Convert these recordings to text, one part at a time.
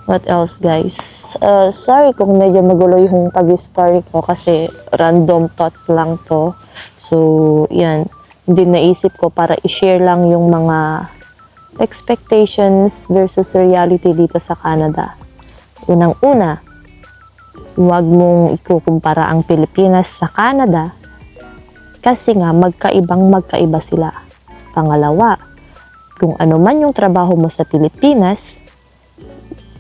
What else, guys? Sorry kung medyo magulo yung pag-story ko kasi random thoughts lang to. So, yan. Hindi naisip ko para i-share lang yung mga expectations versus reality dito sa Canada. Unang-una, huwag mong ikukumpara ang Pilipinas sa Canada kasi nga magkaiba sila. Pangalawa, kung ano man yung trabaho mo sa Pilipinas,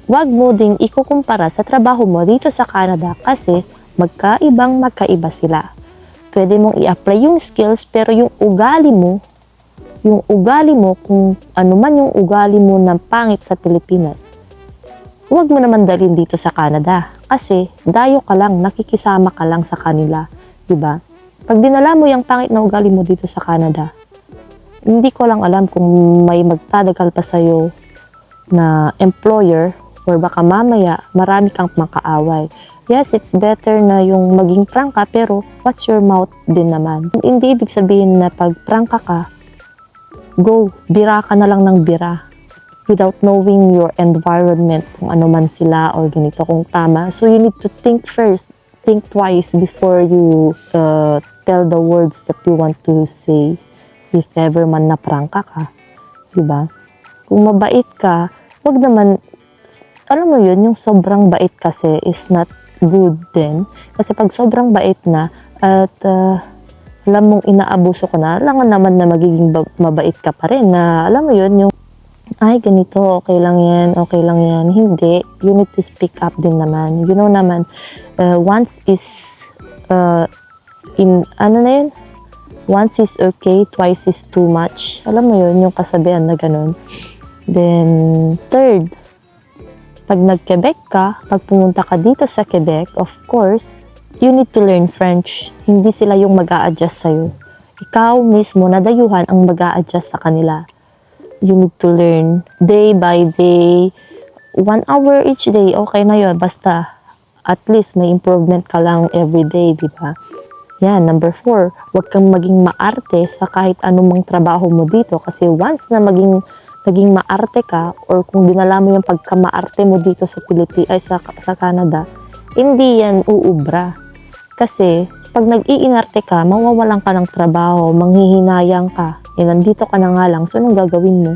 huwag mo ding ikukumpara sa trabaho mo dito sa Canada kasi magkaiba sila. Pwede mong i-apply yung skills pero yung ugali mo kung ano man yung ugali mo ng pangit sa Pilipinas, huwag mo naman dalhin dito sa Canada kasi dayo ka lang, nakikisama ka lang sa kanila, diba? Pag dinala mo yung pangit na ugali mo dito sa Canada, hindi ko lang alam kung may magtadagal pa sa'yo na employer or baka mamaya marami kang makaaway. Yes, it's better na yung maging prangka pero watch your mouth din naman. Hindi ibig sabihin na pag prangka ka, go, bira ka na lang ng bira without knowing your environment, kung ano man sila or ganito kung tama. So you need to think first, think twice before you tell the words that you want to say if ever man na prangka ka. Diba? Kung mabait ka, wag naman, alam mo yun, yung sobrang bait kasi is not good din. Kasi pag sobrang bait na at alam mong inaabuso ko na, alangan naman na magiging mabait ka pa rin na alam mo yun, yung ay ganito, okay lang yan. Hindi, you need to speak up din naman. You know naman, once is once is okay, twice is too much. Alam mo yun, yung kasabihan na ganun. Then, third, pag nag-Quebec ka, pag pumunta ka dito sa Quebec, of course, you need to learn French. Hindi sila yung mag-a-adjust sa'yo. Ikaw mismo, nadayuhan ang mag-a-adjust sa kanila. You need to learn day by day, 1 hour each day, okay na yun. Basta, at least may improvement ka lang every day, di ba? Yan, number 4, huwag kang maging maarte sa kahit anumang trabaho mo dito. Kasi once na maging maarte ka or kung dinala mo yung pagka-maarte mo dito sa sa Canada, hindi yan uubra. Kasi pag nag-iinarte ka, mawawalan ka ng trabaho, manghihinayang ka. Nandito ka na nga lang, so anong gagawin mo?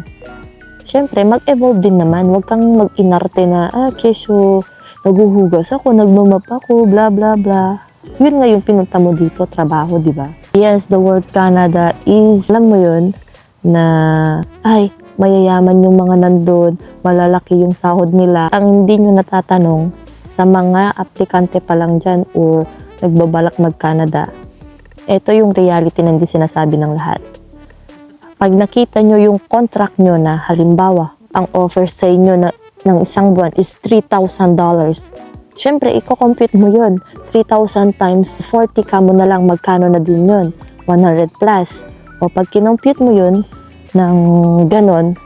Siyempre, mag-evolve din naman. Huwag kang mag-inarte na, kesyo, naguhugas ako, nagmamap ako, bla bla bla. Yun nga yung pinunta mo dito, trabaho, di ba? Yes, the word Canada is, alam mo yun, na, mayayaman yung mga nandun, malalaki yung sahod nila. Ang hindi nyo natatanong sa mga aplikante pa lang dyan or nagbabalak mag-Canada, ito yung reality na hindi sinasabi ng lahat. Pag nakita nyo yung contract nyo na halimbawa, ang offer sa inyo ng isang buwan is $3,000. Siyempre, i-compute mo yun. 3,000 times 40 ka mo na lang, magkano na din yun? 100 plus. O pag kinompute mo yun, ng ganon,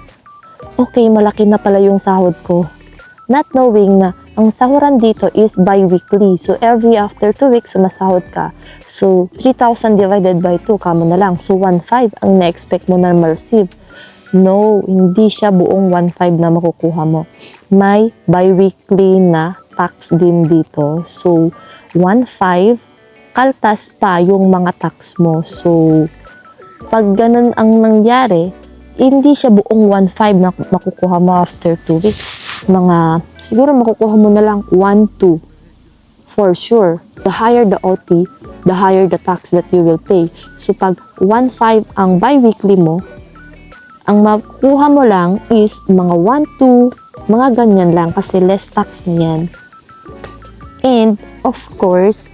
okay, malaki na pala yung sahod ko. Not knowing na ang sahuran dito is bi-weekly. So, every after 2 weeks, sumasahod ka. So, 3,000 divided by 2, kamo na lang. So, 1,500 ang na-expect mo na ma-receive. No, hindi siya buong 1,500 na makukuha mo. May bi-weekly na tax din dito. So, 1,500, kaltas pa yung mga tax mo. So, pag ganun ang nangyari, hindi siya buong 1,500 na makukuha mo after 2 weeks. Siguro makukuha mo na lang 1,200 for sure. The higher the OT, the higher the tax that you will pay. So pag 1,500 ang bi-weekly mo, ang makukuha mo lang is mga 1,200, mga ganyan lang kasi less tax na yan. And of course,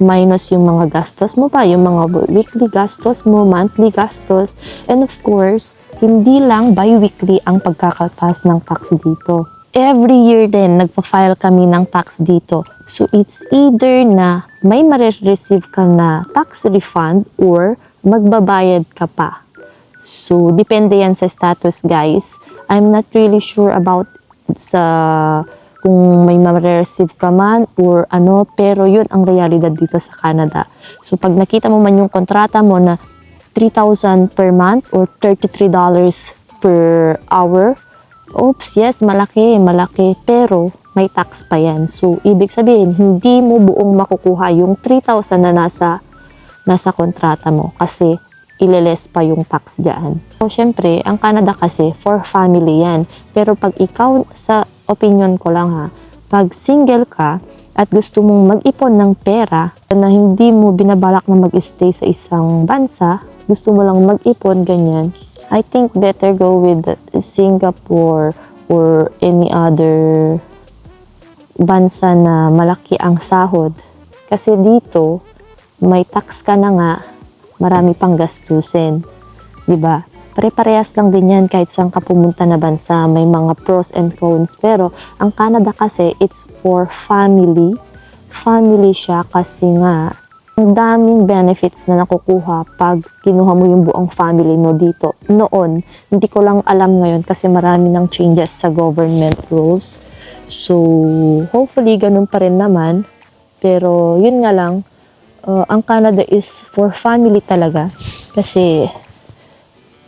minus yung mga gastos mo pa, yung mga weekly gastos mo, monthly gastos, and of course, hindi lang bi-weekly ang pagkakaltas ng tax dito. Every year din, nagpa-file kami ng tax dito. So, it's either na may ma-receive ka na tax refund or magbabayad ka pa. So, depende yan sa status, guys. I'm not really sure about kung may ma-receive ka man or ano, pero yun ang realidad dito sa Canada. So, pag nakita mo man yung kontrata mo na 3,000 per month or $33 per hour, Oops, yes, malaki, pero may tax pa yan. So, ibig sabihin, hindi mo buong makukuha yung 3,000 na nasa kontrata mo kasi ileles pa yung tax dyan. So, syempre, ang Canada kasi, for family yan. Pero pag ikaw, sa opinion ko lang ha, pag single ka at gusto mong mag-ipon ng pera na hindi mo binabalak na mag-stay sa isang bansa, gusto mo lang mag-ipon, ganyan, I think better go with Singapore or any other bansa na malaki ang sahod. Kasi dito, may tax ka na nga, marami pang gastusin. Diba? Pare-parehas lang din yan kahit saan ka pumunta na bansa. May mga pros and cons. Pero ang Canada kasi, it's for family. Family siya kasi nga, ang daming benefits na nakukuha pag kinuha mo yung buong family mo dito. Noon, hindi ko lang alam ngayon kasi marami ng changes sa government rules. So, hopefully, ganun pa rin naman. Pero, yun nga lang, ang Canada is for family talaga. Kasi,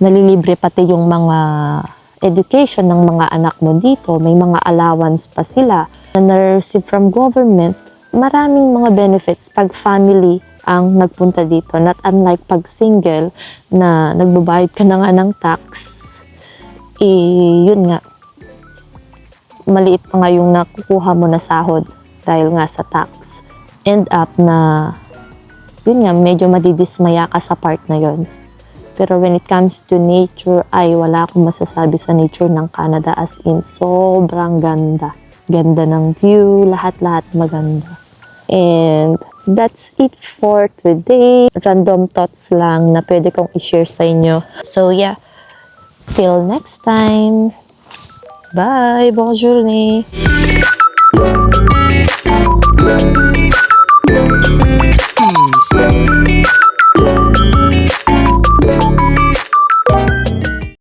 nalilibre pati yung mga education ng mga anak mo dito. May mga allowance pa sila na na-receive from government. Maraming mga benefits pag family ang nagpunta dito. Not unlike pag single na nagbabayad ka na nga ng tax. Yun nga. Maliit pa nga yung nakukuha mo na sahod dahil nga sa tax. End up na, yun nga, medyo madidismaya ka sa part na yun. Pero when it comes to nature, ay wala akong masasabi sa nature ng Canada, as in sobrang ganda. Ganda ng view, lahat-lahat maganda. And that's it for today. Random thoughts lang na pwede kong i-share sa inyo. So yeah, till next time. Bye! Bonne journée!